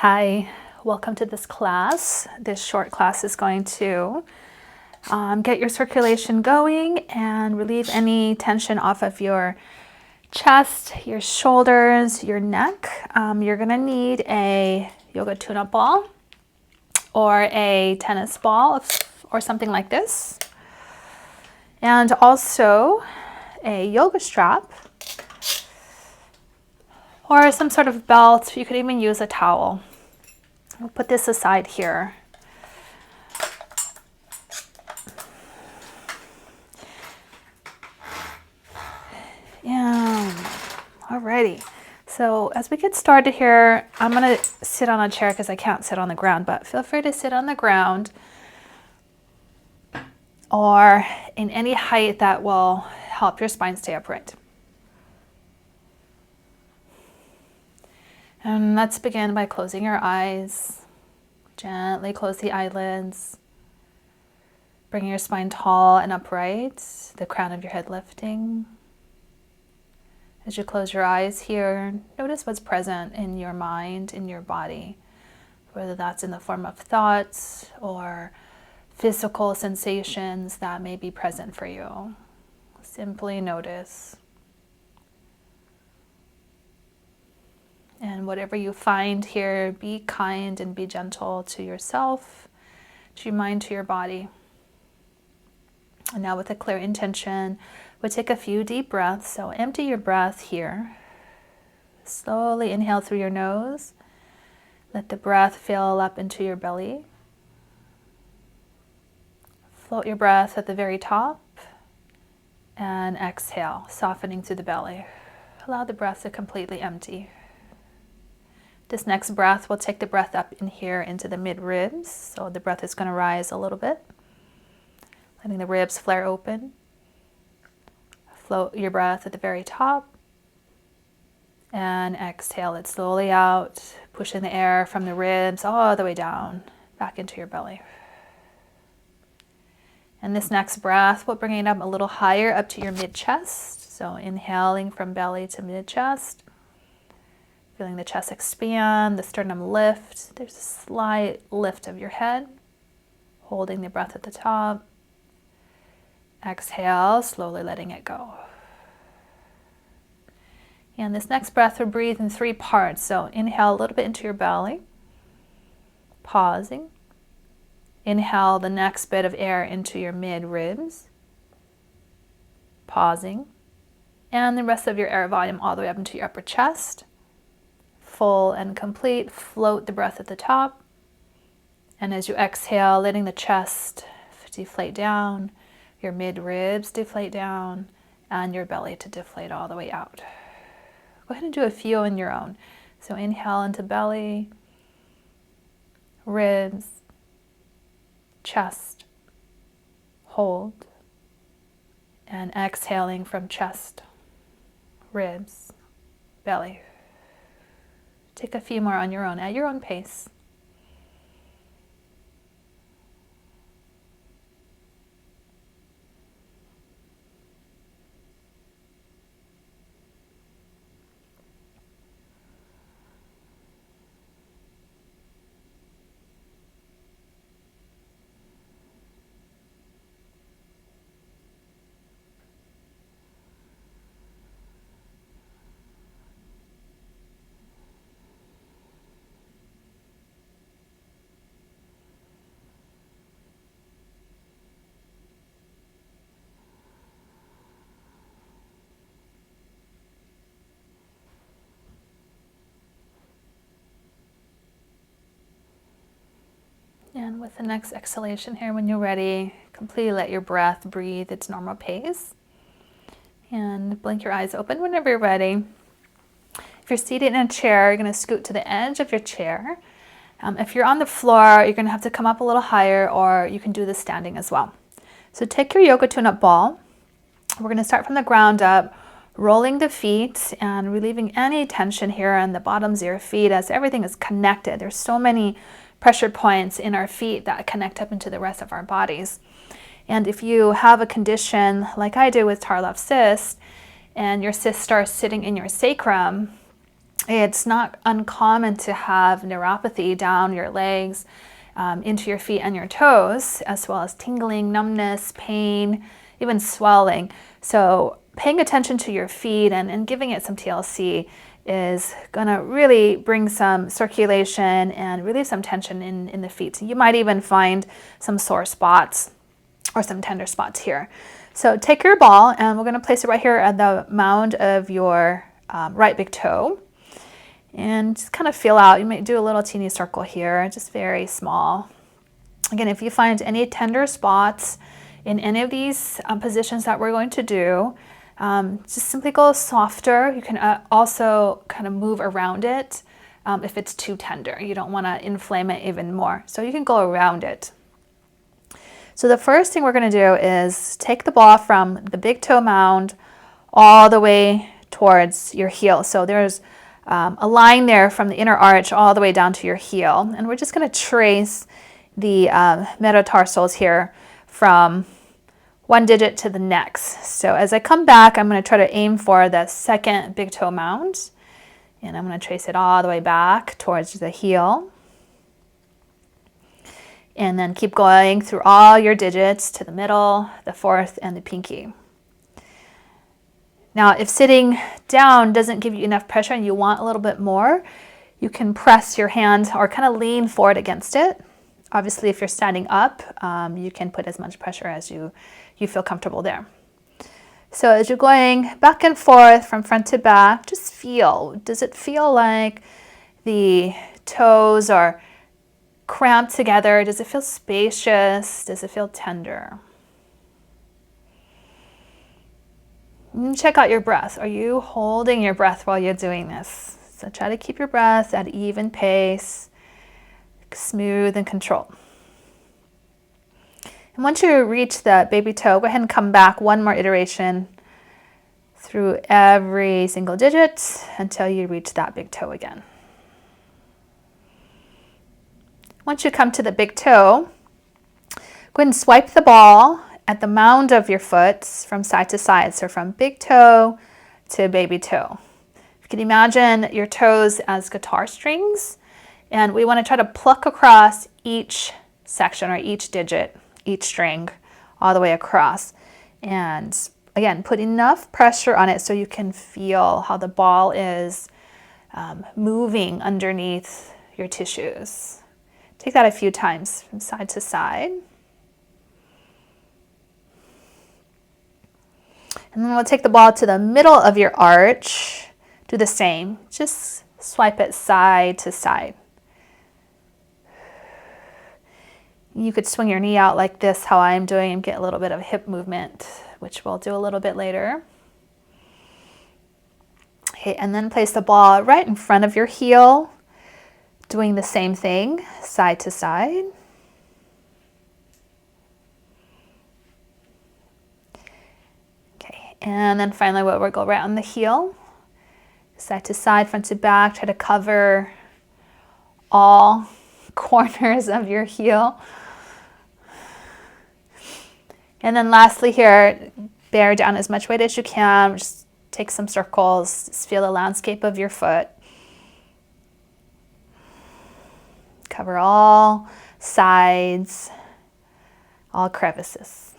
Hi, welcome to this class. This short class is going to get your circulation going and relieve any tension off of your chest, your shoulders, your neck. You're going to need a yoga tune-up ball or a tennis ball or something like this. And also a yoga strap or some sort of belt. You could even use a towel. We'll put this aside here. Yeah, alrighty. So as we get started here, I'm gonna sit on a chair because I can't sit on the ground, but feel free to sit on the ground or in any height that will help your spine stay upright. And let's begin by closing your eyes. Gently close the eyelids. Bring your spine tall and upright, the crown of your head lifting. As you close your eyes here, notice what's present in your mind, in your body, whether that's in the form of thoughts or physical sensations that may be present for you. Simply notice. And whatever you find here, be kind and be gentle to yourself, to your mind, to your body. And now with a clear intention, we'll take a few deep breaths. So empty your breath here. Slowly inhale through your nose. Let the breath fill up into your belly. Float your breath at the very top. And exhale, softening through the belly. Allow the breath to completely empty. This next breath, we'll take the breath up in here into the mid-ribs. So the breath is going to rise a little bit. Letting the ribs flare open. Float your breath at the very top. And exhale it slowly out, pushing the air from the ribs all the way down, back into your belly. And this next breath, we'll bring it up a little higher, up to your mid-chest. So inhaling from belly to mid-chest. Feeling the chest expand, the sternum lift. There's a slight lift of your head. Holding the breath at the top. Exhale, slowly letting it go. And this next breath, we'll breathe in 3 parts. So inhale a little bit into your belly. Pausing. Inhale the next bit of air into your mid-ribs. Pausing. And the rest of your air volume all the way up into your upper chest. Full and complete. Float the breath at the top. And as you exhale, letting the chest deflate down, your mid-ribs deflate down, and your belly to deflate all the way out. Go ahead and do a few on your own. So inhale into belly, ribs, chest, hold, and exhaling from chest, ribs, belly. Take a few more on your own, at your own pace. And with the next exhalation here, when you're ready, completely let your breath breathe its normal pace. And blink your eyes open whenever you're ready. If you're seated in a chair, you're going to scoot to the edge of your chair. If you're on the floor, you're going to have to come up a little higher, or you can do this standing as well. So take your yoga tune-up ball. We're going to start from the ground up, rolling the feet and relieving any tension here on the bottoms of your feet as everything is connected. There's so many pressure points in our feet that connect up into the rest of our bodies. And if you have a condition like I do with tarlov cysts, and your cyst starts sitting in your sacrum, It's not uncommon to have neuropathy down your legs, into your feet and your toes, as well as tingling, numbness, pain, even swelling. So paying attention to your feet and giving it some TLC is going to really bring some circulation and relieve some tension in the feet. You might even find some sore spots or some tender spots here. So take your ball and we're going to place it right here at the mound of your right big toe. And just kind of feel out. You might do a little teeny circle here, just very small. Again, if you find any tender spots in any of these positions that we're going to do, just simply go softer. You can also kind of move around it if it's too tender. You don't want to inflame it even more. So you can go around it. So the first thing we're going to do is take the ball from the big toe mound all the way towards your heel. So there's a line there from the inner arch all the way down to your heel. And we're just going to trace the metatarsals here from one digit to the next. So as I come back, I'm going to try to aim for the second big toe mound. And I'm going to trace it all the way back towards the heel. And then keep going through all your digits to the middle, the fourth, and the pinky. Now, if sitting down doesn't give you enough pressure and you want a little bit more, you can press your hand or kind of lean forward against it. Obviously, if you're standing up, you can put as much pressure as you feel comfortable there. So as you're going back and forth from front to back, just feel. Does it feel like the toes are cramped together? Does it feel spacious? Does it feel tender? Check out your breath. Are you holding your breath while you're doing this? So try to keep your breath at even pace, smooth and controlled. And once you reach the baby toe, go ahead and come back one more iteration through every single digit until you reach that big toe again. Once you come to the big toe, go ahead and swipe the ball at the mound of your foot from side to side. So from big toe to baby toe. You can imagine your toes as guitar strings, and we want to try to pluck across each section or each digit, each string, all the way across. And again, put enough pressure on it so you can feel how the ball is moving underneath your tissues. Take that a few times from side to side. And then we'll take the ball to the middle of your arch. Do the same. Just swipe it side to side. You could swing your knee out like this, how I'm doing, and get a little bit of hip movement, which we'll do a little bit later. Okay, and then place the ball right in front of your heel, doing the same thing, side to side. And then finally we'll go right on the heel, side to side, front to back. Try to cover all corners of your heel. And then lastly here, bear down as much weight as you can. Just take some circles, just feel the landscape of your foot. Cover all sides, all crevices.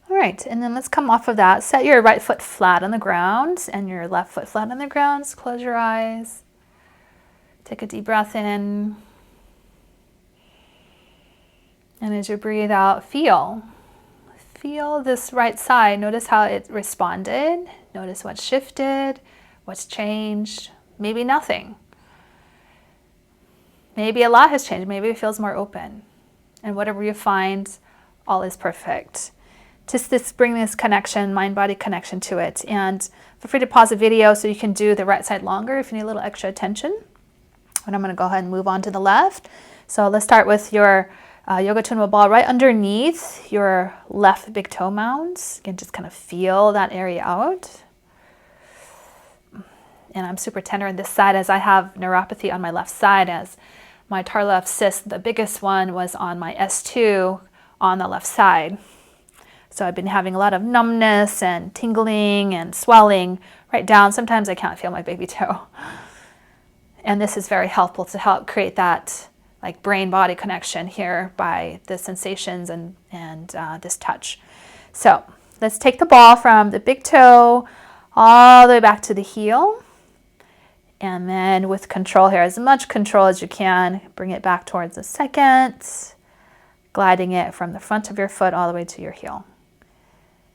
All right, and then let's come off of that. Set your right foot flat on the ground and your left foot flat on the ground. Just close your eyes. Take a deep breath in. And as you breathe out, feel this right side. Notice how it responded. Notice what shifted, what's changed. Maybe nothing. Maybe a lot has changed. Maybe it feels more open. And whatever you find, all is perfect. Just bring this connection, mind-body connection to it. And feel free to pause the video so you can do the right side longer if you need a little extra attention. And I'm going to go ahead and move on to the left. So let's start with your yoga tunable ball right underneath your left big toe mound. You can just kind of feel that area out. And I'm super tender on this side as I have neuropathy on my left side, as my tarlov cyst, the biggest one, was on my S2 on the left side. So I've been having a lot of numbness and tingling and swelling right down. Sometimes I can't feel my baby toe. And this is very helpful to help create that like brain-body connection here by the sensations and this touch. So let's take the ball from the big toe all the way back to the heel. And then with control here, as much control as you can, bring it back towards the second, gliding it from the front of your foot all the way to your heel.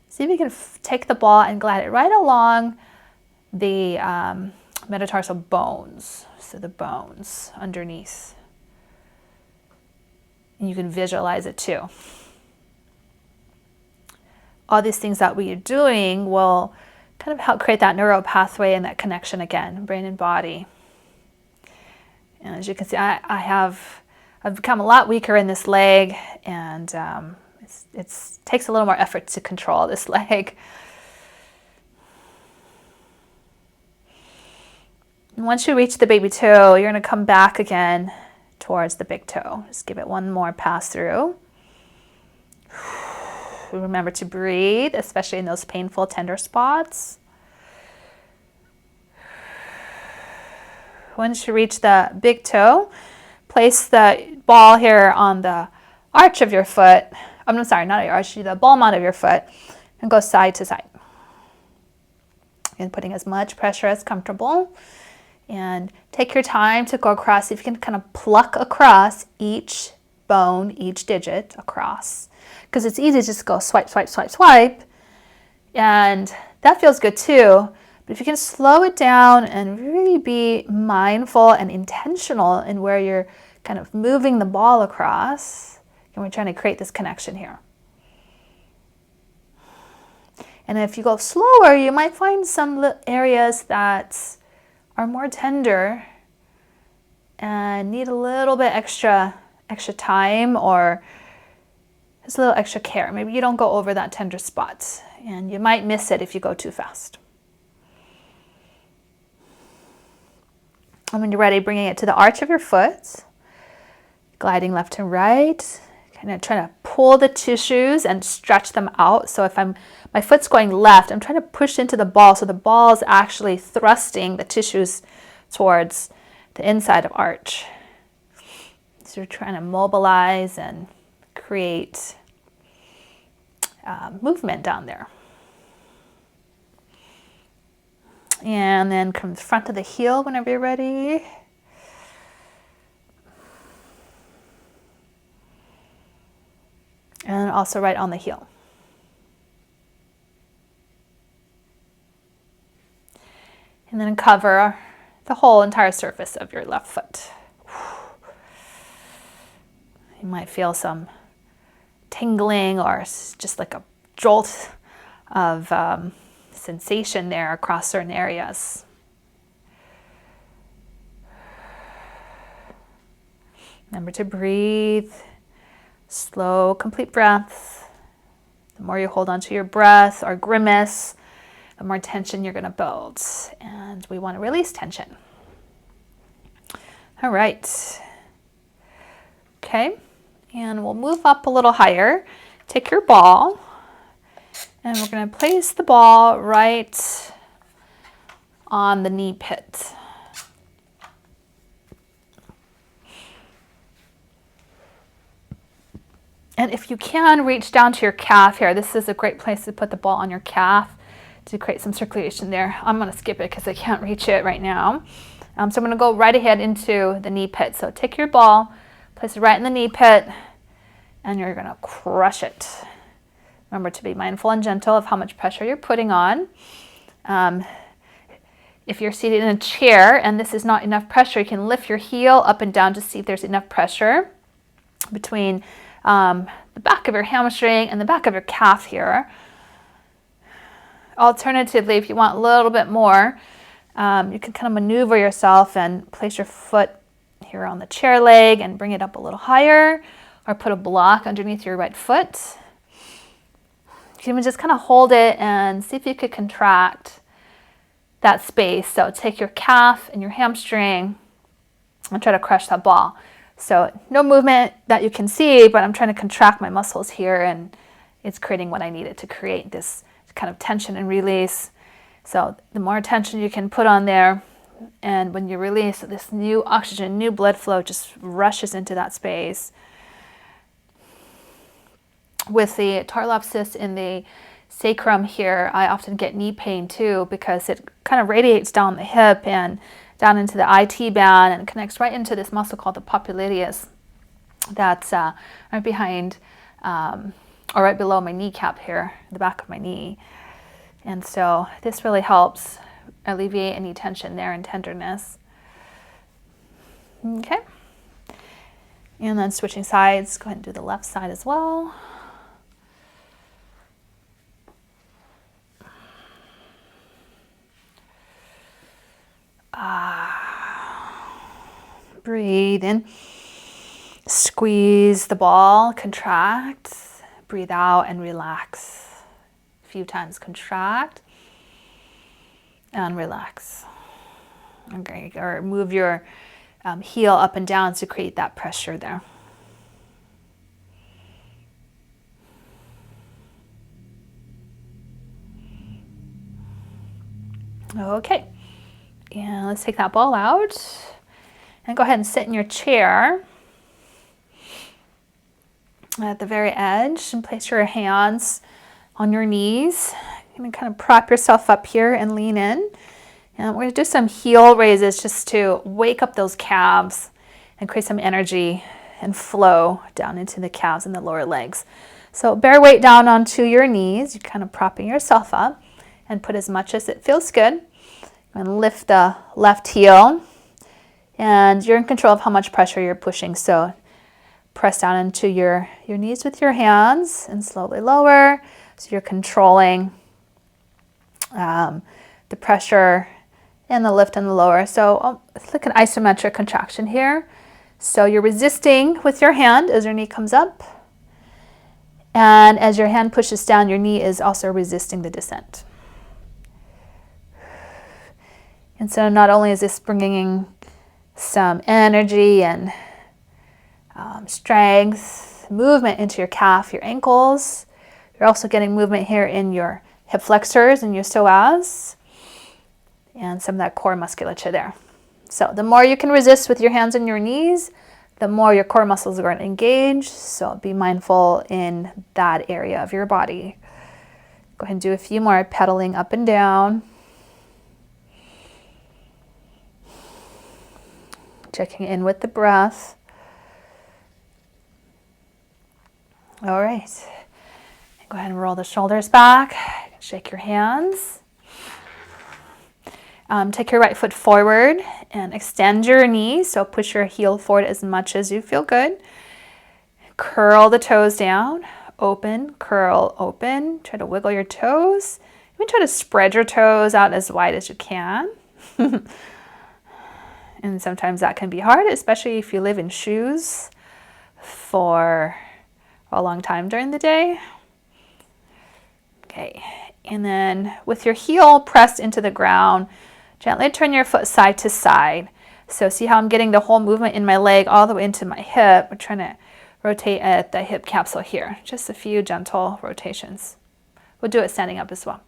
See if you can take the ball and glide it right along the metatarsal bones, so the bones underneath. And you can visualize it too. All these things that we are doing will kind of help create that neural pathway and that connection again, brain and body. And as you can see, I've become a lot weaker in this leg, and it takes a little more effort to control this leg. And once you reach the baby toe, you're going to come back again towards the big toe. Just give it one more pass through. Remember to breathe, especially in those painful, tender spots. Once you reach the big toe, place the ball here on the arch of your foot. I'm sorry, not your arch, the ball mount of your foot, and go side to side. And putting as much pressure as comfortable. And take your time to go across. If you can kind of pluck across each bone, each digit across. Because it's easy to just go swipe, swipe, swipe, swipe. And that feels good too. But if you can slow it down and really be mindful and intentional in where you're kind of moving the ball across, and we're trying to create this connection here. And if you go slower, you might find some areas that are more tender and need a little bit extra time, or just a little extra care. Maybe you don't go over that tender spot, and you might miss it if you go too fast. And when you're ready, bringing it to the arch of your foot, gliding left to right, kind of trying to pull the tissues and stretch them out. So if my foot's going left, I'm trying to push into the ball, so the ball is actually thrusting the tissues towards the inside of arch. So you're trying to mobilize and create movement down there. And then come to the front of the heel whenever you're ready. And also right on the heel. And then cover the whole entire surface of your left foot. You might feel some tingling or just like a jolt of sensation there across certain areas. Remember to breathe. Slow, complete breaths. The more you hold on to your breath or grimace, the more tension you're going to build. And we want to release tension. All right. Okay. And we'll move up a little higher. Take your ball, and we're going to place the ball right on the knee pit. And if you can, reach down to your calf here. This is a great place to put the ball on your calf to create some circulation there. I'm going to skip it because I can't reach it right now. So I'm going to go right ahead into the knee pit. So take your ball, place it right in the knee pit, and you're going to crush it. Remember to be mindful and gentle of how much pressure you're putting on. If you're seated in a chair and this is not enough pressure, you can lift your heel up and down to see if there's enough pressure between the back of your hamstring and the back of your calf here. Alternatively, if you want a little bit more, you can kind of maneuver yourself and place your foot here on the chair leg and bring it up a little higher, or put a block underneath your right foot. You can even just kind of hold it and see if you could contract that space. So take your calf and your hamstring and try to crush that ball. So no movement that you can see, but I'm trying to contract my muscles here and it's creating what I needed to create, this kind of tension and release. So the more tension you can put on there, and when you release, this new oxygen, new blood flow just rushes into that space. With the tarlov cyst in the sacrum here, I often get knee pain too, because it kind of radiates down the hip and down into the IT band and connects right into this muscle called the popliteus that's right behind or right below my kneecap here, the back of my knee. And so this really helps alleviate any tension there and tenderness. Okay. And then switching sides, go ahead and do the left side as well. Breathe in. Squeeze the ball, contract. Breathe out and relax. A few times contract and relax. Okay, or move your heel up and down to create that pressure there. Okay, and let's take that ball out and go ahead and sit in your chair at the very edge and place your hands on your knees. You're going to kind of prop yourself up here and lean in. And we're going to do some heel raises just to wake up those calves and create some energy and flow down into the calves and the lower legs. So bear weight down onto your knees. You're kind of propping yourself up and put as much as it feels good. And lift the left heel. And you're in control of how much pressure you're pushing. So press down into your knees with your hands and slowly lower. So you're controlling the pressure and the lift and the lower. So it's like an isometric contraction here. So you're resisting with your hand as your knee comes up. And as your hand pushes down, your knee is also resisting the descent. And so not only is this bringing some energy and strength, movement into your calf, your ankles, you're also getting movement here in your hip flexors and your psoas and some of that core musculature there. So the more you can resist with your hands and your knees, the more your core muscles are going to engage. So be mindful in that area of your body. Go ahead and do a few more, pedaling up and down. Checking in with the breath. All right. Go ahead and roll the shoulders back. Shake your hands. Take your right foot forward and extend your knee. So push your heel forward as much as you feel good. Curl the toes down. Open, curl, open. Try to wiggle your toes. Even try to spread your toes out as wide as you can. And sometimes that can be hard, especially if you live in shoes for a long time during the day. Okay, and then with your heel pressed into the ground, gently turn your foot side to side. So see how I'm getting the whole movement in my leg all the way into my hip. We're trying to rotate at the hip capsule here. Just a few gentle rotations. We'll do it standing up as well.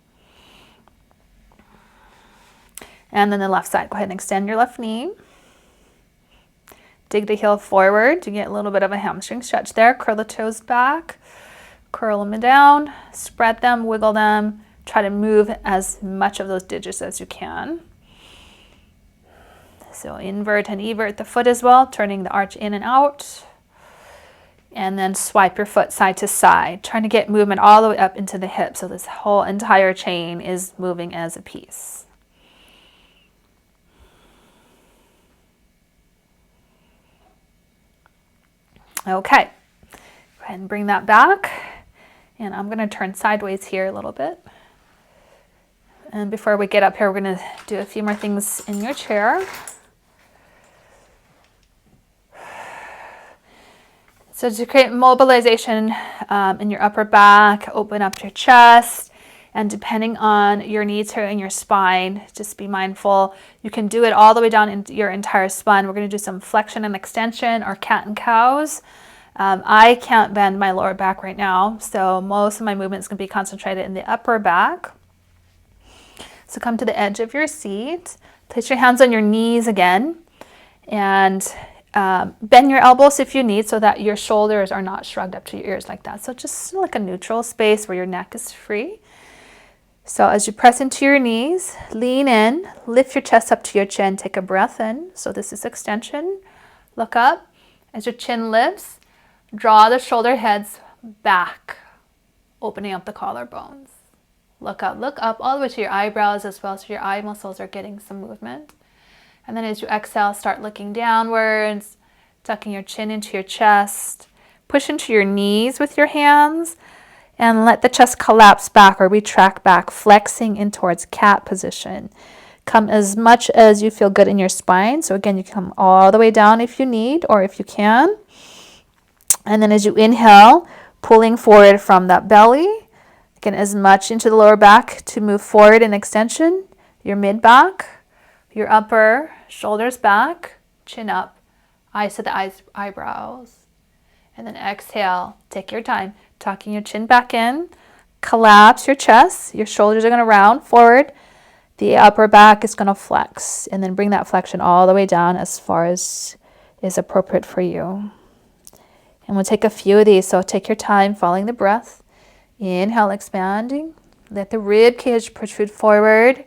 And then the left side, go ahead and extend your left knee. Dig the heel forward to get a little bit of a hamstring stretch there. Curl the toes back, curl them down, spread them, wiggle them. Try to move as much of those digits as you can. So invert and evert the foot as well, turning the arch in and out. And then swipe your foot side to side, trying to get movement all the way up into the hip. So this whole entire chain is moving as a piece. Okay, go ahead and bring that back. And I'm going to turn sideways here a little bit. And before we get up here, we're going to do a few more things in your chair. So to create mobilization in your upper back, open up your chest. And depending on your needs here in your spine, just be mindful. You can do it all the way down into your entire spine. We're going to do some flexion and extension or cat and cows. I can't bend my lower back right now, so most of my movement is going to be concentrated in the upper back. So come to the edge of your seat, place your hands on your knees again, and bend your elbows if you need so that your shoulders are not shrugged up to your ears like that. So just like a neutral space where your neck is free. So as you press into your knees, lean in, lift your chest up to your chin, take a breath in. So this is extension. Look up. As your chin lifts, draw the shoulder heads back, opening up the collarbones. Look up all the way to your eyebrows as well, so your eye muscles are getting some movement. And then as you exhale, start looking downwards, tucking your chin into your chest. Push into your knees with your hands and let the chest collapse back or retract back, flexing in towards cat position. Come as much as you feel good in your spine. So again, you can come all the way down if you need or if you can. And then as you inhale, pulling forward from that belly, again, as much into the lower back to move forward in extension, your mid back, your upper, shoulders back, chin up, eyes to the eyebrows. And then exhale, take your time, tucking your chin back in, collapse your chest, your shoulders are going to round forward, the upper back is going to flex, and then bring that flexion all the way down as far as is appropriate for you. And we'll take a few of these, so take your time following the breath. Inhale, expanding, let the rib cage protrude forward.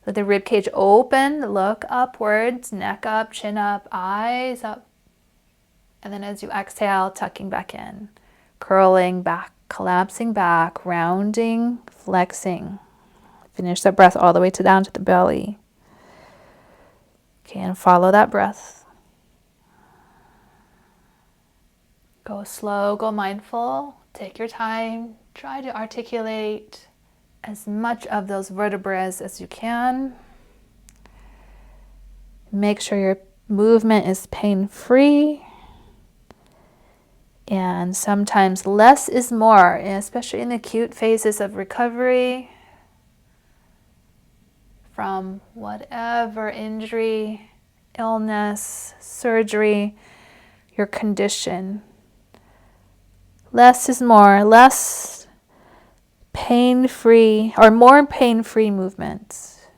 Let the rib cage open, look upwards, neck up, chin up, eyes up. And then as you exhale, tucking back in, curling back, collapsing back, rounding, flexing. Finish that breath all the way down to the belly. Okay, and follow that breath. Go slow, go mindful, take your time, try to articulate as much of those vertebrae as you can. Make sure your movement is pain-free. And sometimes less is more, especially in acute phases of recovery from whatever injury, illness, surgery, your condition. Less is more, less pain-free or more pain-free movement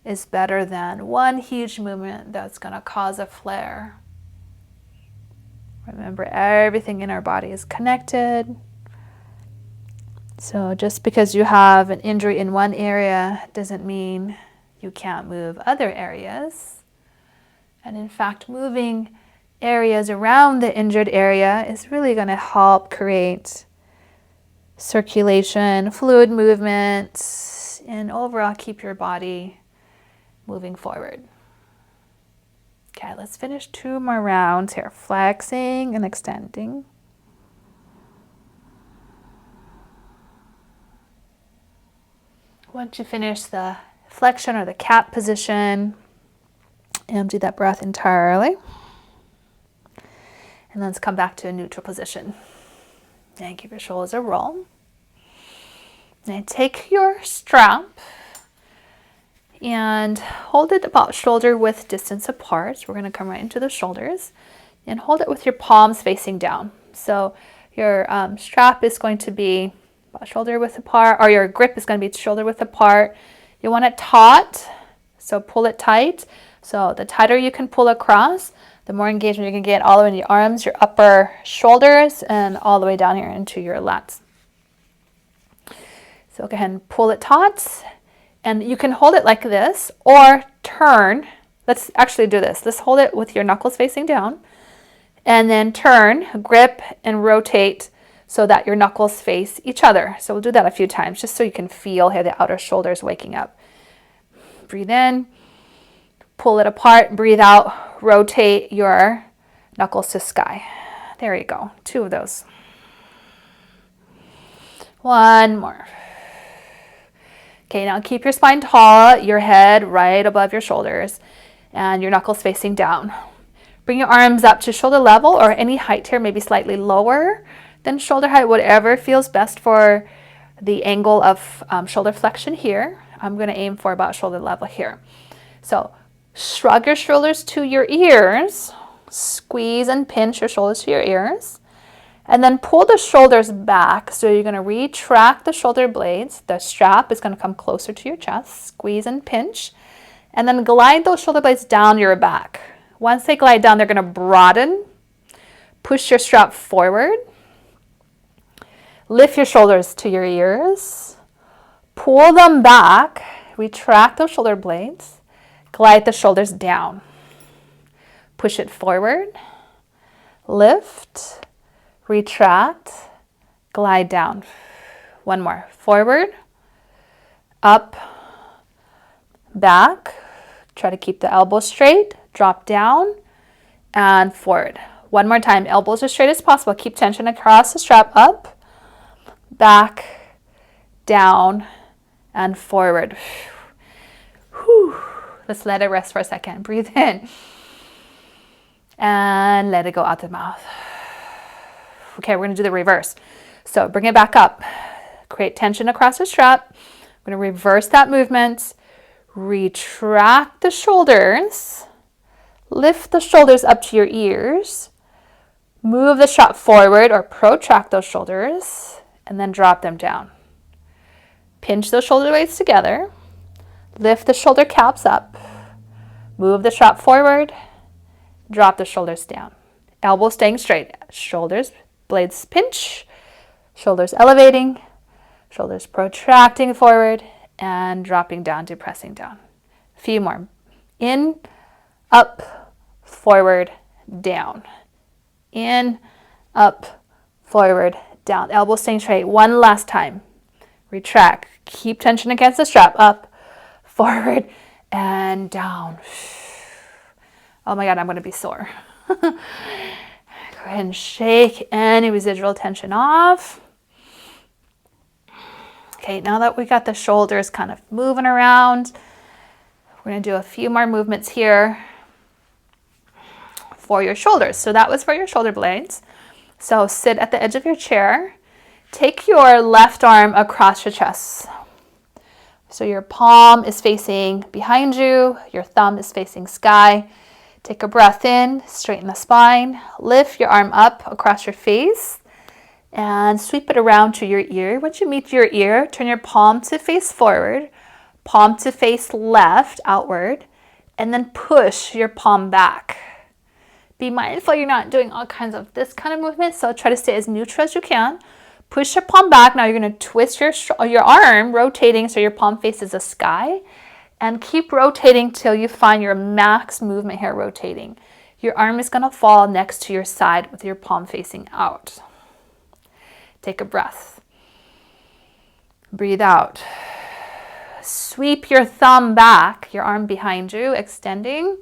is better than one huge movement that's going to cause a flare. Remember, everything in our body is connected. So just because you have an injury in one area doesn't mean you can't move other areas. And in fact, moving areas around the injured area is really going to help create circulation, fluid movement, and overall keep your body moving forward. Okay, let's finish 2 more rounds here, flexing and extending. Once you finish the flexion or the cat position, empty that breath entirely. And let's come back to a neutral position. And give your shoulders a roll. Now take your strap and hold it about shoulder width distance apart. We're going to come right into the shoulders and hold it with your palms facing down. So your strap is going to be about shoulder width apart, or your grip is going to be shoulder width apart. You want it taut, so pull it tight. So the tighter you can pull across, the more engagement you can get all the way into your arms, your upper shoulders, and all the way down here into your lats. So go ahead and pull it taut. And you can hold it like this or turn. Let's actually do this. Let's hold it with your knuckles facing down and then turn, grip, and rotate so that your knuckles face each other. So we'll do that a few times just so you can feel how the outer shoulders waking up. Breathe in, pull it apart, breathe out, rotate your knuckles to sky. There you go. 2 of those. 1 more. Okay, now keep your spine tall, your head right above your shoulders, and your knuckles facing down. Bring your arms up to shoulder level or any height here, maybe slightly lower than shoulder height, whatever feels best for the angle of shoulder flexion here. I'm going to aim for about shoulder level here. So shrug your shoulders to your ears, squeeze and pinch your shoulders to your ears, And then pull the shoulders back. So you're going to retract the shoulder blades. The strap is going to come closer to your chest. Squeeze and pinch. And then glide those shoulder blades down your back. Once they glide down, they're going to broaden. Push your strap forward. Lift your shoulders to your ears. Pull them back. Retract those shoulder blades. Glide the shoulders down. Push it forward. Lift. Retract. Glide down. One more. Forward. Up. Back. Try to keep the elbows straight. Drop down. And forward. One more time. Elbows as straight as possible. Keep tension across the strap. Up. Back. Down. And forward. Whew. Let's let it rest for a second. Breathe in. And let it go out the mouth. Okay, we're going to do the reverse. So bring it back up. Create tension across the strap. We're going to reverse that movement. Retract the shoulders. Lift the shoulders up to your ears. Move the strap forward or protract those shoulders. And then drop them down. Pinch those shoulder blades together. Lift the shoulder caps up. Move the strap forward. Drop the shoulders down. Elbows staying straight. Shoulders, blades pinch. Shoulders elevating. Shoulders protracting forward and dropping down, depressing down. A few more. In, up, forward, down. In, up, forward, down. Elbows staying straight. One last time. Retract. Keep tension against the strap. Up, forward, and down. Oh my God, I'm going to be sore. Go ahead and shake any residual tension off. Okay, now that we got the shoulders kind of moving around, we're going to do a few more movements here for your shoulders. So that was for your shoulder blades. So sit at the edge of your chair. Take your left arm across your chest. So your palm is facing behind you, your thumb is facing sky. Take a breath in, straighten the spine, lift your arm up across your face, and sweep it around to your ear. Once you meet your ear, turn your palm to face forward, palm to face left, outward, and then push your palm back. Be mindful you're not doing all kinds of this kind of movement, so try to stay as neutral as you can. Push your palm back. Now you're going to twist your arm, rotating so your palm faces the sky. And keep rotating till you find your max movement here rotating. Your arm is going to fall next to your side with your palm facing out. Take a breath. Breathe out. Sweep your thumb back, your arm behind you, extending.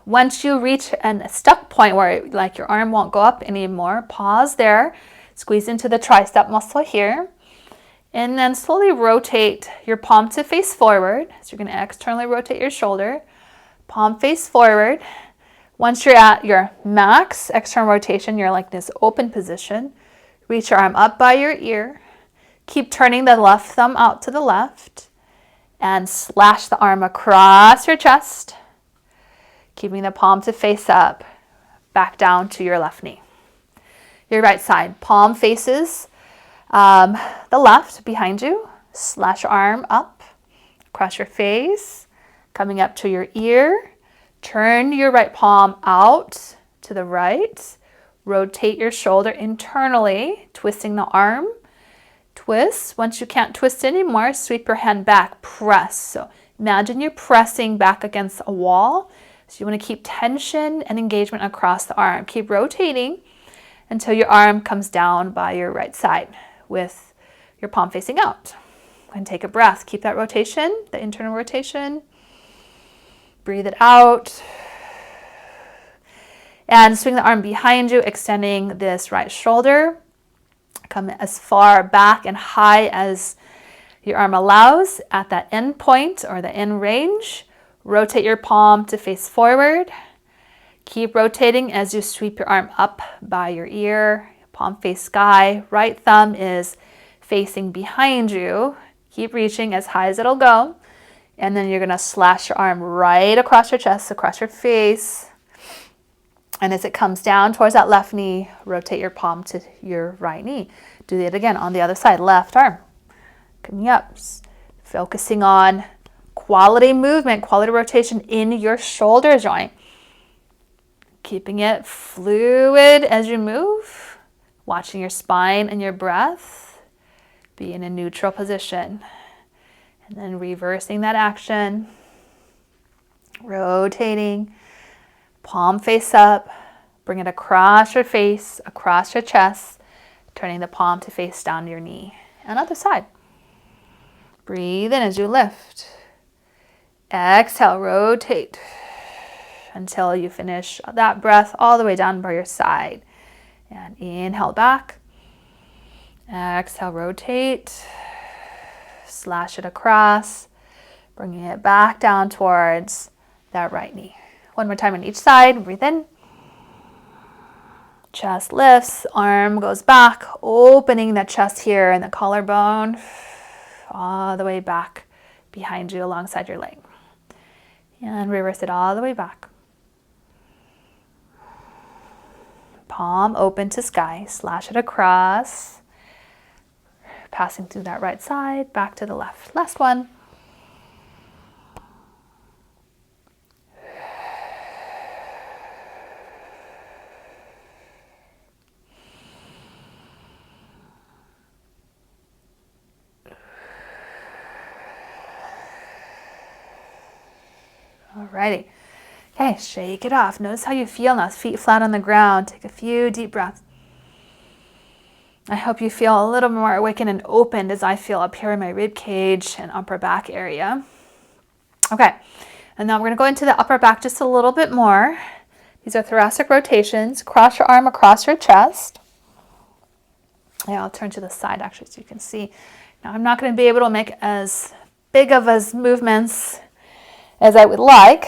Once you reach a stuck point where like your arm won't go up anymore, pause there. Squeeze into the tricep muscle here. And then slowly rotate your palm to face forward. So you're going to externally rotate your shoulder. Palm face forward. Once you're at your max external rotation, you're like this open position. Reach your arm up by your ear. Keep turning the left thumb out to the left. And slash the arm across your chest. Keeping the palm to face up. Back down to your left knee. Your right side. Palm faces the left behind you. Slash your arm up across your face, coming up to your ear. Turn your right palm out to the right. Rotate your shoulder internally, twisting the arm. Twist. Once you can't twist anymore, sweep your hand back. Press. So imagine you're pressing back against a wall. So you want to keep tension and engagement across the arm. Keep rotating until your arm comes down by your right side with your palm facing out. And take a breath. Keep that rotation, the internal rotation. Breathe it out. And swing the arm behind you, extending this right shoulder. Come as far back and high as your arm allows at that end point or the end range. Rotate your palm to face forward. Keep rotating as you sweep your arm up by your ear. Palm face sky. Right thumb is facing behind you. Keep reaching as high as it'll go. And then you're going to slash your arm right across your chest, across your face. And as it comes down towards that left knee, rotate your palm to your right knee. Do it again on the other side, left arm. Coming up, focusing on quality movement, quality rotation in your shoulder joint. Keeping it fluid as you move, watching your spine and your breath. Be in a neutral position. And then reversing that action. Rotating, palm face up. Bring it across your face, across your chest. Turning the palm to face down your knee. And other side. Breathe in as you lift. Exhale, rotate until you finish that breath all the way down by your side. And inhale back. Exhale, rotate. Slash it across. Bringing it back down towards that right knee. One more time on each side. Breathe in. Chest lifts, arm goes back, opening the chest here and the collarbone all the way back behind you alongside your leg. And reverse it all the way back. Palm open to sky, slash it across, passing through that right side, back to the left. Last one. Alrighty. Okay, shake it off. Notice how you feel now. Feet flat on the ground. Take a few deep breaths. I hope you feel a little more awakened and opened as I feel up here in my rib cage and upper back area. Okay, and now we're going to go into the upper back just a little bit more. These are thoracic rotations. Cross your arm across your chest. Yeah, I'll turn to the side actually so you can see. Now I'm not going to be able to make as big of as movements as I would like,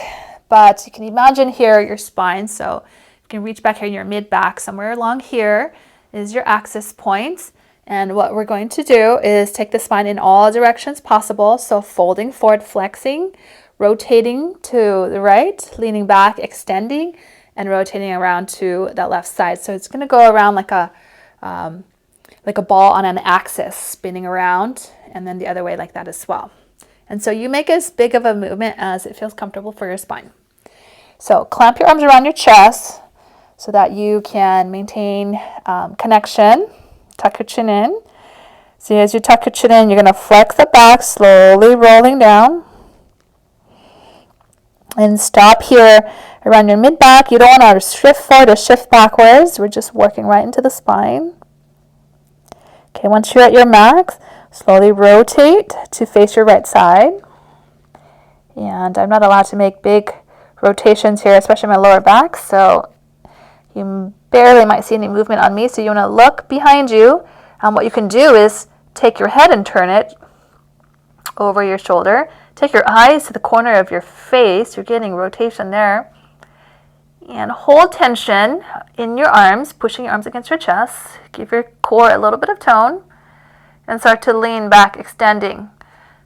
but you can imagine here your spine. So you can reach back here in your mid back. Somewhere along here is your axis point. And what we're going to do is take the spine in all directions possible. So folding forward, flexing, rotating to the right, leaning back, extending, and rotating around to that left side. So it's going to go around like a ball on an axis, spinning around, and then the other way like that as well. And so you make as big of a movement as it feels comfortable for your spine. So clamp your arms around your chest so that you can maintain connection. Tuck your chin in. So as you tuck your chin in, you're going to flex the back, slowly rolling down. And stop here around your mid-back. You don't want to shift forward or shift backwards. We're just working right into the spine. Okay, once you're at your max, slowly rotate to face your right side. And I'm not allowed to make big rotations here, especially my lower back, so you barely might see any movement on me. So you want to look behind you. What you can do is take your head and turn it over your shoulder. Take your eyes to the corner of your face. You're getting rotation there. And hold tension in your arms, pushing your arms against your chest. Give your core a little bit of tone. And start to lean back, extending.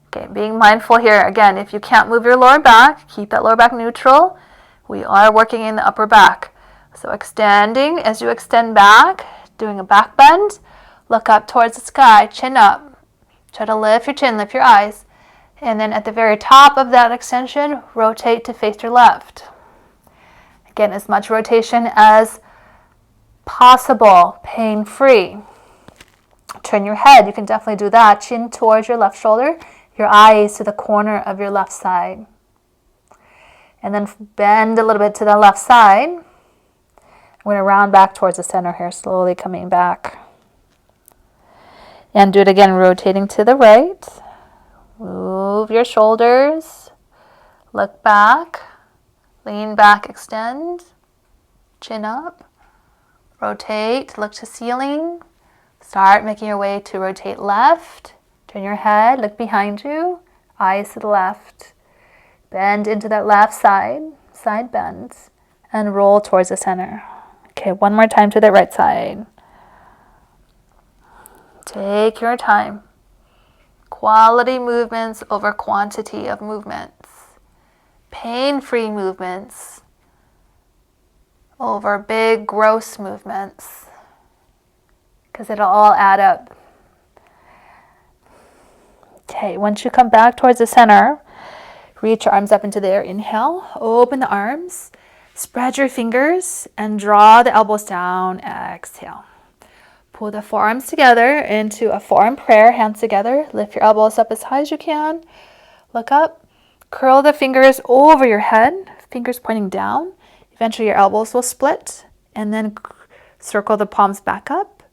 Okay, being mindful here. Again, if you can't move your lower back, keep that lower back neutral. We are working in the upper back. So extending, as you extend back, doing a back bend. Look up towards the sky, chin up. Try to lift your chin, lift your eyes. And then at the very top of that extension, rotate to face your left. Again, as much rotation as possible, pain-free. Turn your head, you can definitely do that. Chin towards your left shoulder, your eyes to the corner of your left side. And then bend a little bit to the left side. I'm going to round back towards the center here, slowly coming back. And do it again, rotating to the right. Move your shoulders. Look back. Lean back, extend. Chin up. Rotate, look to ceiling. Start making your way to rotate left. Turn your head, look behind you. Eyes to the left. Bend into that left side. Side bends. And roll towards the center. Okay, one more time to the right side. Take your time. Quality movements over quantity of movements. Pain-free movements over big, gross movements, because it'll all add up. Okay, once you come back towards the center, reach your arms up into the air. Inhale, open the arms, spread your fingers, and draw the elbows down. Exhale. Pull the forearms together into a forearm prayer, hands together. Lift your elbows up as high as you can. Look up. Curl the fingers over your head, fingers pointing down. Eventually your elbows will split, and then circle the palms back up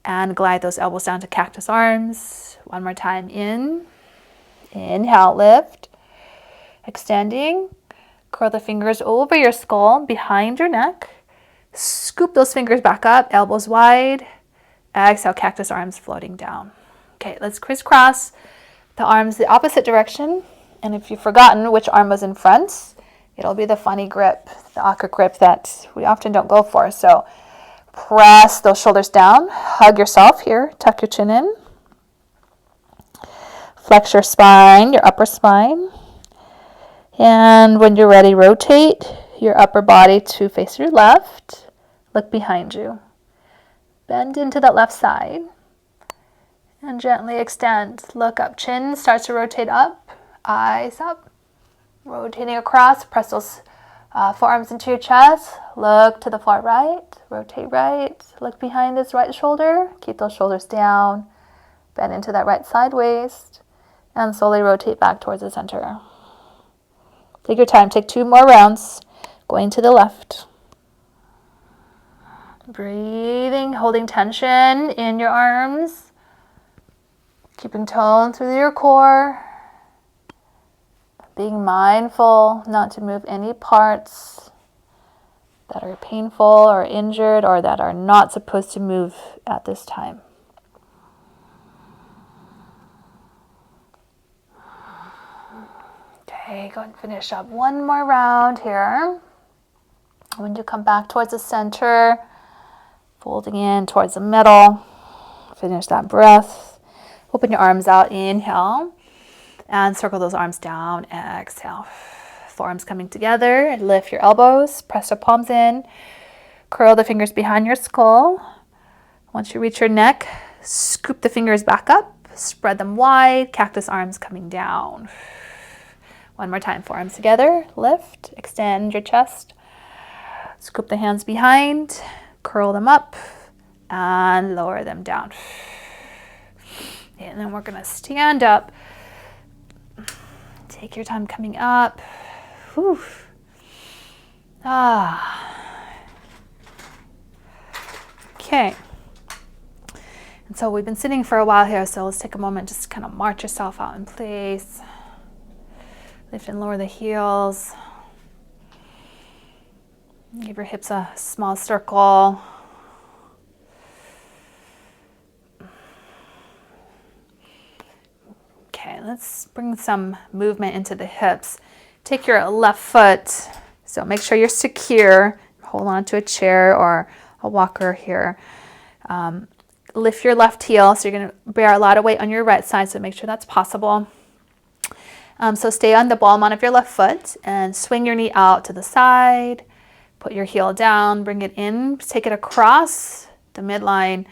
and glide those elbows down to cactus arms. One more time. Inhale, lift. Extending. Curl the fingers over your skull, behind your neck. Scoop those fingers back up, elbows wide. Exhale, cactus arms floating down. Okay, let's crisscross the arms the opposite direction. And if you've forgotten which arm was in front, it'll be the funny grip, the awkward grip that we often don't go for. So press those shoulders down, hug yourself here, tuck your chin in. Flex your spine, your upper spine. And when you're ready, rotate your upper body to face your left. Look behind you. Bend into that left side. And gently extend. Look up. Chin starts to rotate up. Eyes up. Rotating across. Press those forearms into your chest. Look to the far right. Rotate right. Look behind this right shoulder. Keep those shoulders down. Bend into that right side waist. And slowly rotate back towards the center. Take your time. Take 2 more rounds. Going to the left. Breathing, holding tension in your arms. Keeping tone through your core. Being mindful not to move any parts that are painful or injured or that are not supposed to move at this time. Okay, go and finish up 1 more round here. When you come back towards the center, folding in towards the middle, finish that breath. Open your arms out, inhale, and circle those arms down, exhale. Forearms coming together, lift your elbows, press the palms in, curl the fingers behind your skull. Once you reach your neck, scoop the fingers back up, spread them wide, cactus arms coming down. 1 more time, forearms together, lift, extend your chest, scoop the hands behind, curl them up, and lower them down. And then we're going to stand up. Take your time coming up. Whew. Okay. And so we've been sitting for a while here, so let's take a moment just to kind of march yourself out in place. Lift and lower the heels. Give your hips a small circle. Okay, let's bring some movement into the hips. Take your left foot, so make sure you're secure. Hold on to a chair or a walker here. Lift your left heel, so you're going to bear a lot of weight on your right side, so make sure that's possible. So stay on the ball mount of your left foot and swing your knee out to the side. Put your heel down, bring it in, take it across the midline,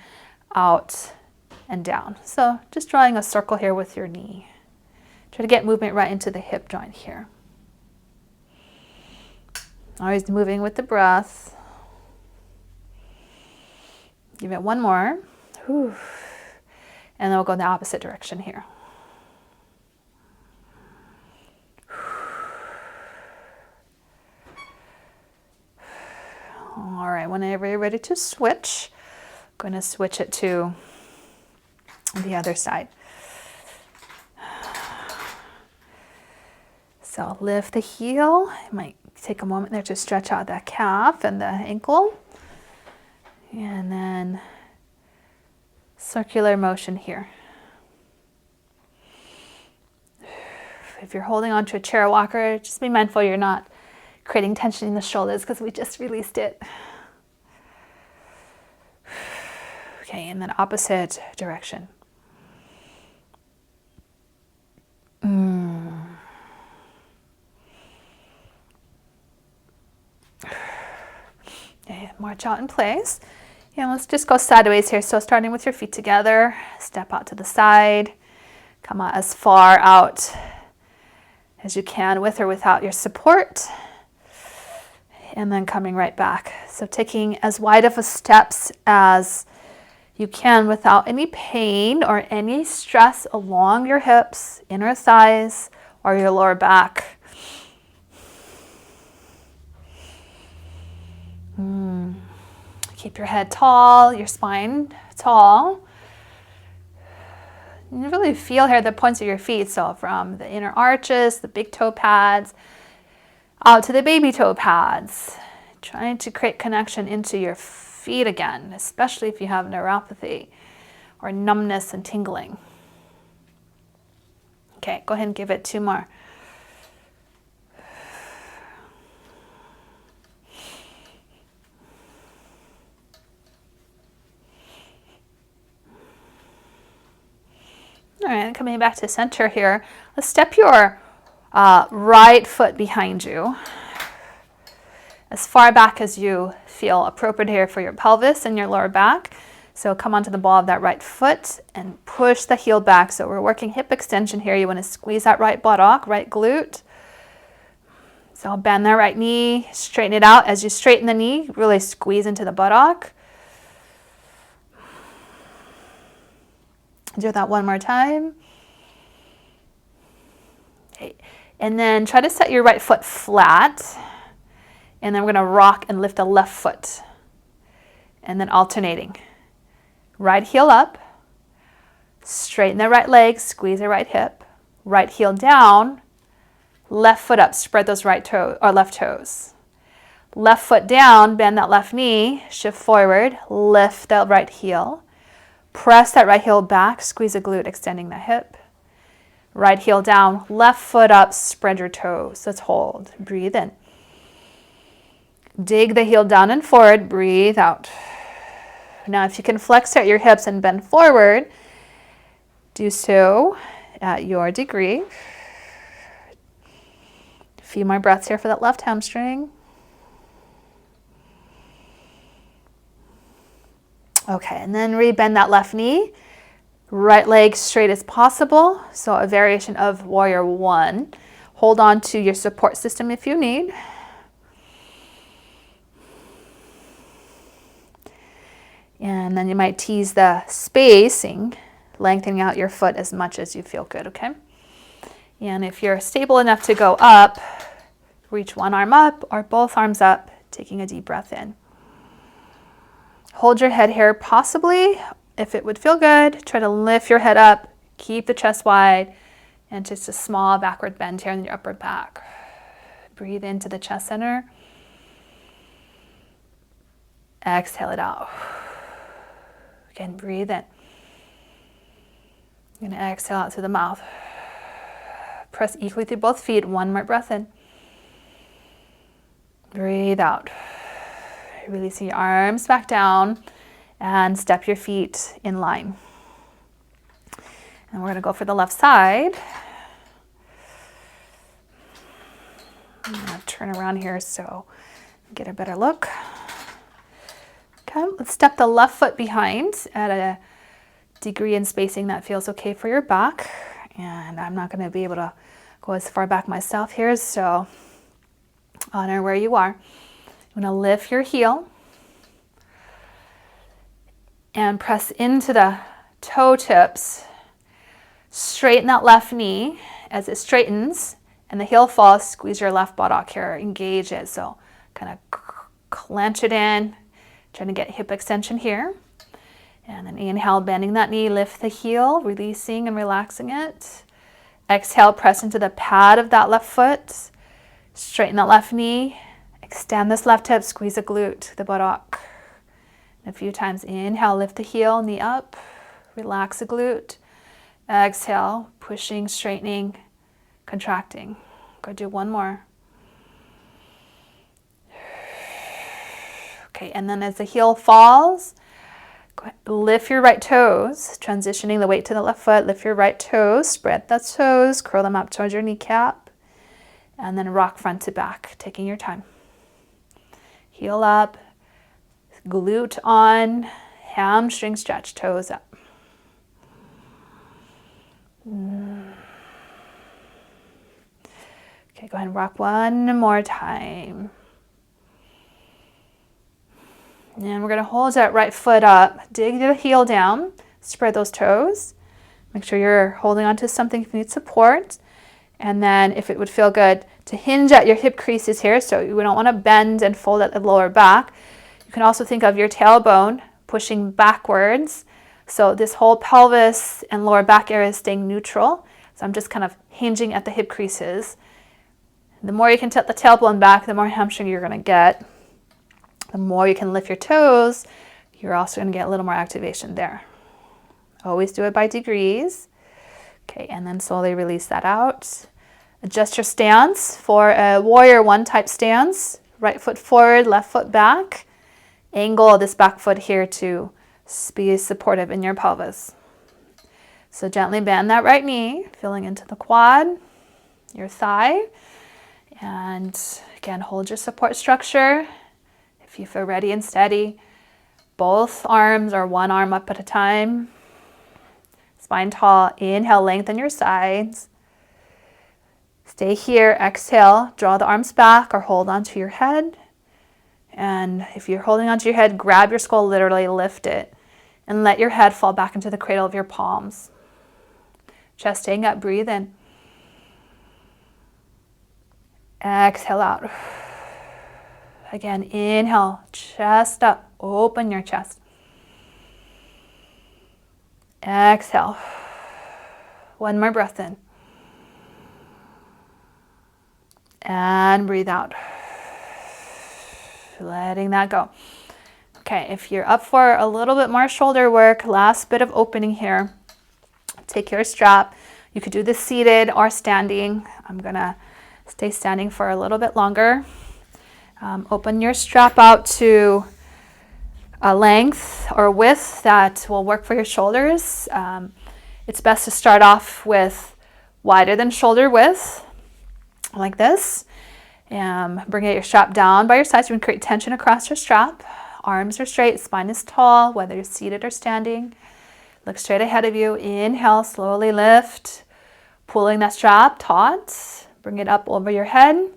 out and down. So just drawing a circle here with your knee. Try to get movement right into the hip joint here. Always moving with the breath. Give it 1 more. Whew. And then we'll go in the opposite direction here. All right, whenever you're ready to switch, I'm going to switch it to the other side. So lift the heel. You might take a moment there to stretch out that calf and the ankle. And then circular motion here. If you're holding onto a chair or walker, just be mindful you're not creating tension in the shoulders because we just released it. Okay, and then opposite direction. Okay, march out in place. And let's just go sideways here. So starting with your feet together, step out to the side, come out as far out as you can with or without your support, and then coming right back. So taking as wide of a steps as you can without any pain or any stress along your hips, inner thighs, or your lower back. Keep your head tall, your spine tall. You really feel here the points of your feet, so from the inner arches, the big toe pads, out to the baby toe pads. Trying to create connection into your feet again, especially if you have neuropathy or numbness and tingling. Okay, go ahead and give it 2 more. All right, coming back to center here, let's step your right foot behind you as far back as you feel appropriate here for your pelvis and your lower back. So come onto the ball of that right foot and push the heel back. So we're working hip extension here. You want to squeeze that right buttock, right glute. So bend that right knee, straighten it out. As you straighten the knee, really squeeze into the buttock. Do that one more time. Okay. And then try to set your right foot flat. And then we're going to rock and lift the left foot. And then alternating. Right heel up. Straighten the right leg, squeeze the right hip. Right heel down. Left foot up, spread those right toes or left toes. Left foot down, bend that left knee, shift forward, lift that right heel. Press that right heel back, squeeze the glute, extending the hip. Right heel down, left foot up, spread your toes. Let's hold. Breathe in. Dig the heel down and forward, breathe out. Now if you can flex out your hips and bend forward, do so at your degree. A few more breaths here for that left hamstring. Okay, and then rebend that left knee. Right leg straight as possible. So a variation of warrior 1. Hold on to your support system if you need. And then you might tease the spacing, lengthening out your foot as much as you feel good, okay? And if you're stable enough to go up, reach one arm up or both arms up, taking a deep breath in. Hold your head here, possibly, if it would feel good, try to lift your head up, keep the chest wide, and just a small backward bend here in your upper back. Breathe into the chest center. Exhale it out. Again, breathe in. You're going to exhale out through the mouth. Press equally through both feet. One more breath in. Breathe out. Releasing your arms back down and step your feet in line. And we're going to go for the left side. I'm going to turn around here so get a better look. Okay, let's step the left foot behind at a degree in spacing that feels okay for your back. And I'm not going to be able to go as far back myself here, so honor where you are. I'm going to lift your heel and press into the toe tips. Straighten that left knee as it straightens and the heel falls. Squeeze your left buttock here, engage it. So kind of clench it in, trying to get hip extension here. And then inhale, bending that knee, lift the heel, releasing and relaxing it. Exhale, press into the pad of that left foot. Straighten that left knee. Extend this left hip, squeeze the glute, the buttock. And a few times, inhale, lift the heel, knee up, relax the glute. Exhale, pushing, straightening, contracting. Go do one more. Okay, and then as the heel falls, go ahead, lift your right toes, transitioning the weight to the left foot. Lift your right toes, spread the toes, curl them up towards your kneecap, and then rock front to back, taking your time. Heel up, glute on, hamstring stretch, toes up. Okay, go ahead and rock one more time. And we're going to hold that right foot up, dig the heel down, spread those toes. Make sure you're holding onto something if you need support. And then if it would feel good to hinge at your hip creases here, so you don't want to bend and fold at the lower back. You can also think of your tailbone pushing backwards. So this whole pelvis and lower back area is staying neutral. So I'm just kind of hinging at the hip creases. The more you can tilt the tailbone back, the more hamstring you're going to get. The more you can lift your toes, you're also going to get a little more activation there. Always do it by degrees. Okay, and then slowly release that out. Adjust your stance for a warrior one type stance. Right foot forward, left foot back. Angle this back foot here to be supportive in your pelvis. So gently bend that right knee, feeling into the quad, your thigh. And again, hold your support structure. If you feel ready and steady, both arms or one arm up at a time. Spine tall, inhale, lengthen your sides. Stay here, exhale, draw the arms back or hold onto your head. And if you're holding onto your head, grab your skull, literally lift it. And let your head fall back into the cradle of your palms. Chest staying up, breathe in. Exhale out. Again, inhale, chest up, open your chest. Exhale. One more breath in. And breathe out. Letting that go. Okay, if you're up for a little bit more shoulder work, last bit of opening here. Take your strap. You could do this seated or standing. I'm gonna stay standing for a little bit longer. Open your strap out to a length or width that will work for your shoulders. It's best to start off with wider than shoulder width, like this. Bring your strap down by your sides. You can create tension across your strap. Arms are straight, spine is tall, whether you're seated or standing. Look straight ahead of you. Inhale, slowly lift, pulling that strap taut. Bring it up over your head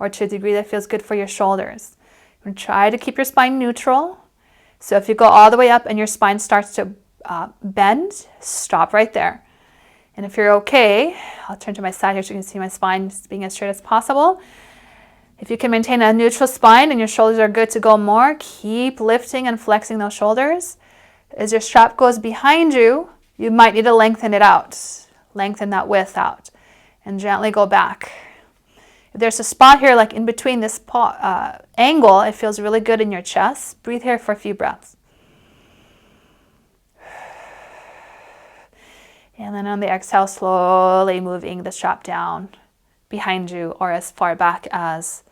or to a degree that feels good for your shoulders. And try to keep your spine neutral. So if you go all the way up and your spine starts to bend, stop right there. And if you're okay, I'll turn to my side here so you can see my spine being as straight as possible. If you can maintain a neutral spine and your shoulders are good to go more, keep lifting and flexing those shoulders. As your strap goes behind you, you might need to lengthen it out. Lengthen that width out and gently go back. If there's a spot here like in between this angle, it feels really good in your chest. Breathe here for a few breaths. And then on the exhale, slowly moving the strap down behind you or as far back as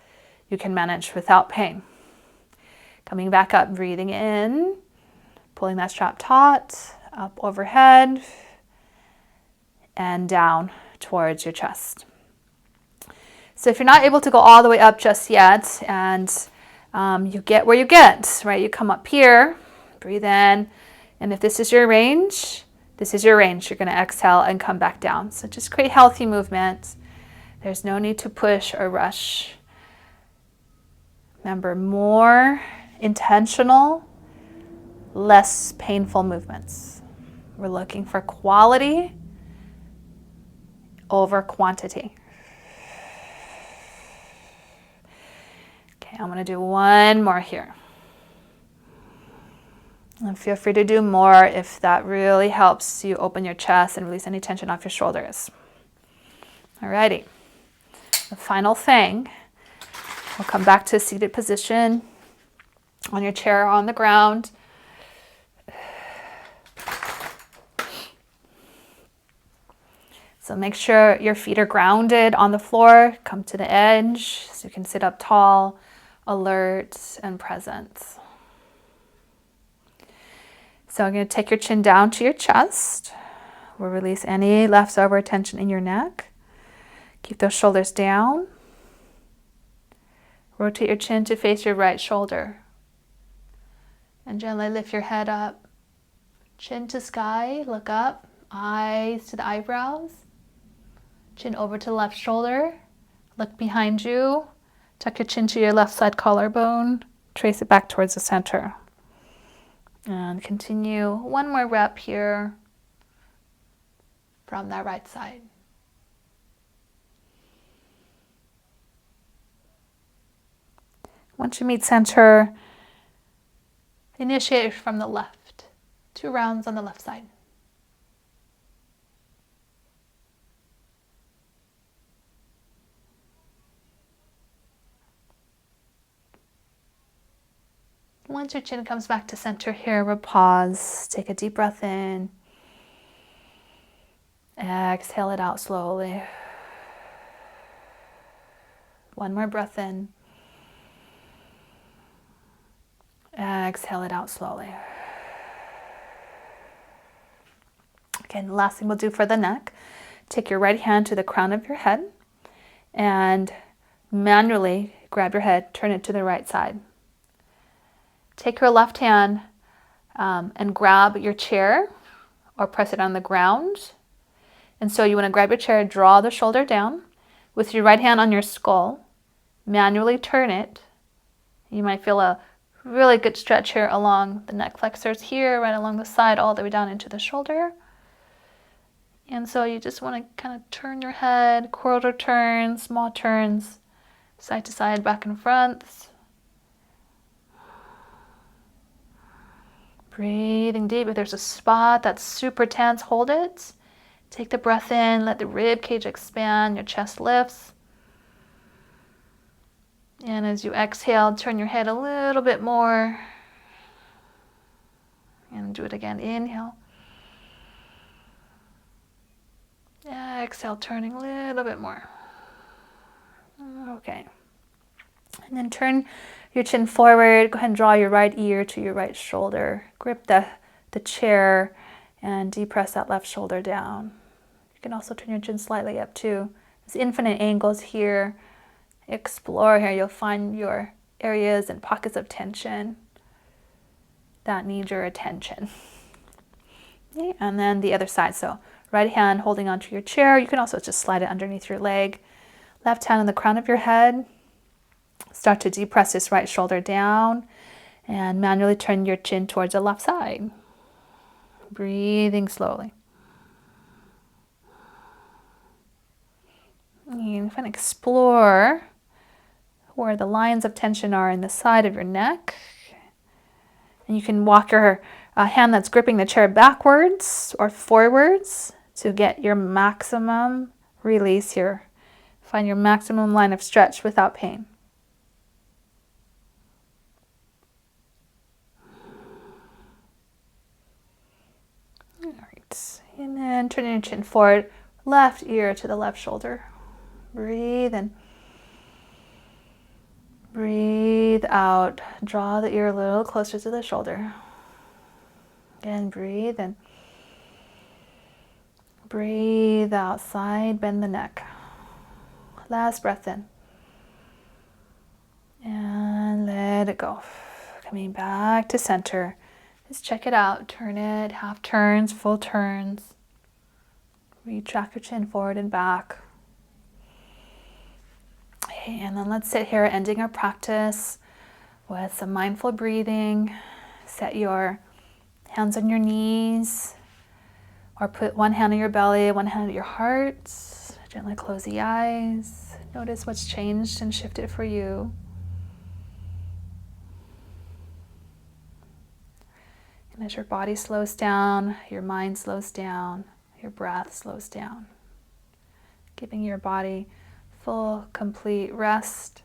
you can manage without pain. Coming back up, breathing in, pulling that strap taut, up overhead, and down towards your chest. So if you're not able to go all the way up just yet, and you get where you get, right? You come up here, breathe in, and if this is your range, this is your range. You're going to exhale and come back down. So just create healthy movement. There's no need to push or rush. Remember, more intentional, less painful movements. We're looking for quality over quantity. Okay, I'm going to do one more here. And feel free to do more if that really helps you open your chest and release any tension off your shoulders. Alrighty. The final thing, we'll come back to a seated position on your chair or on the ground. So make sure your feet are grounded on the floor. Come to the edge so you can sit up tall, alert, and present. So I'm going to take your chin down to your chest. We'll release any leftover tension in your neck. Keep those shoulders down. Rotate your chin to face your right shoulder. And gently lift your head up. Chin to sky, look up. Eyes to the eyebrows. Chin over to the left shoulder. Look behind you. Tuck your chin to your left side collarbone. Trace it back towards the center. And continue one more rep here from that right side. Once you meet center, initiate from the left. 2 rounds on the left side. Once your chin comes back to center here, we'll pause. Take a deep breath in. Exhale it out slowly. One more breath in. Exhale it out slowly. Again, the last thing we'll do for the neck, take your right hand to the crown of your head and manually grab your head, turn it to the right side. Take your left hand and grab your chair or press it on the ground. And so you want to grab your chair, draw the shoulder down. With your right hand on your skull, manually turn it. You might feel a really good stretch here along the neck flexors here, right along the side, all the way down into the shoulder. And so you just want to kind of turn your head, quarter turns, small turns, side to side, back and front. Breathing deep. If there's a spot that's super tense, hold it. Take the breath in, let the rib cage expand, your chest lifts. And as you exhale, turn your head a little bit more. And do it again. Inhale. Exhale, turning a little bit more. Okay. And then turn your chin forward. Go ahead and draw your right ear to your right shoulder. Grip the chair and depress that left shoulder down. You can also turn your chin slightly up too. There's infinite angles here. Explore here. You'll find your areas and pockets of tension that need your attention. Okay, and then the other side. So right hand holding onto your chair. You can also just slide it underneath your leg. Left hand on the crown of your head. Start to depress this right shoulder down and manually turn your chin towards the left side. Breathing slowly. You can explore where the lines of tension are in the side of your neck. And you can walk your hand that's gripping the chair backwards or forwards to get your maximum release here. Find your maximum line of stretch without pain. All right, and then turn your chin forward, left ear to the left shoulder. Breathe in. Breathe out. Draw the ear a little closer to the shoulder. Again, breathe in. Breathe out. Side bend the neck. Last breath in. And let it go. Coming back to center. Just check it out. Turn it, half turns, full turns. Retract your chin forward and back. Okay, and then let's sit here ending our practice with some mindful breathing. Set your hands on your knees or put one hand on your belly, one hand at your heart. Gently close the eyes. Notice what's changed and shifted for you. And as your body slows down, your mind slows down, your breath slows down. Giving your body full, complete rest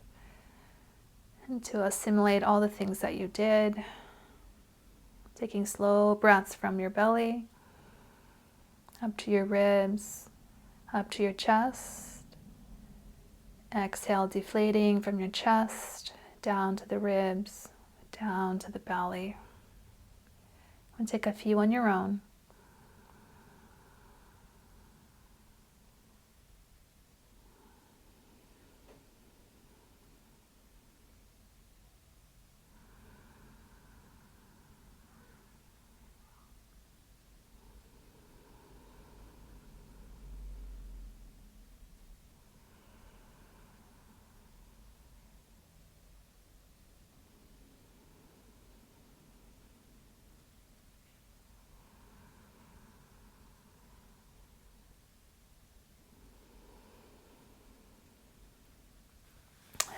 and to assimilate all the things that you did. Taking slow breaths from your belly, up to your ribs, up to your chest. Exhale, deflating from your chest, down to the ribs, down to the belly. And take a few on your own.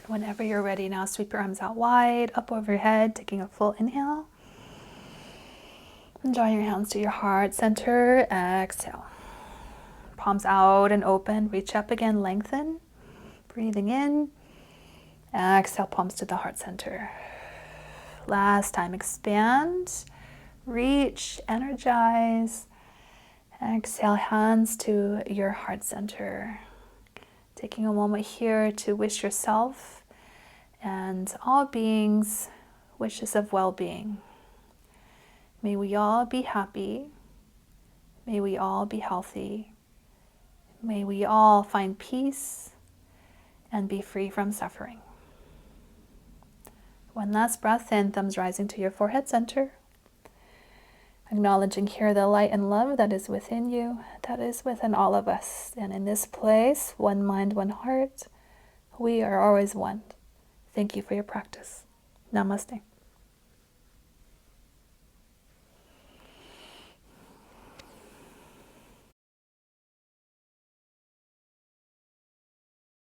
Whenever you're ready now, sweep your arms out wide, up over your head, taking a full inhale. And drawing your hands to your heart center, exhale. Palms out and open, reach up again, lengthen. Breathing in, exhale, palms to the heart center. Last time, expand, reach, energize. Exhale, hands to your heart center. Taking a moment here to wish yourself and all beings wishes of well-being. May we all be happy. May we all be healthy. May we all find peace and be free from suffering. One last breath in, thumbs rising to your forehead center. Acknowledging here the light and love that is within you, that is within all of us. And in this place, one mind, one heart, we are always one. Thank you for your practice. Namaste.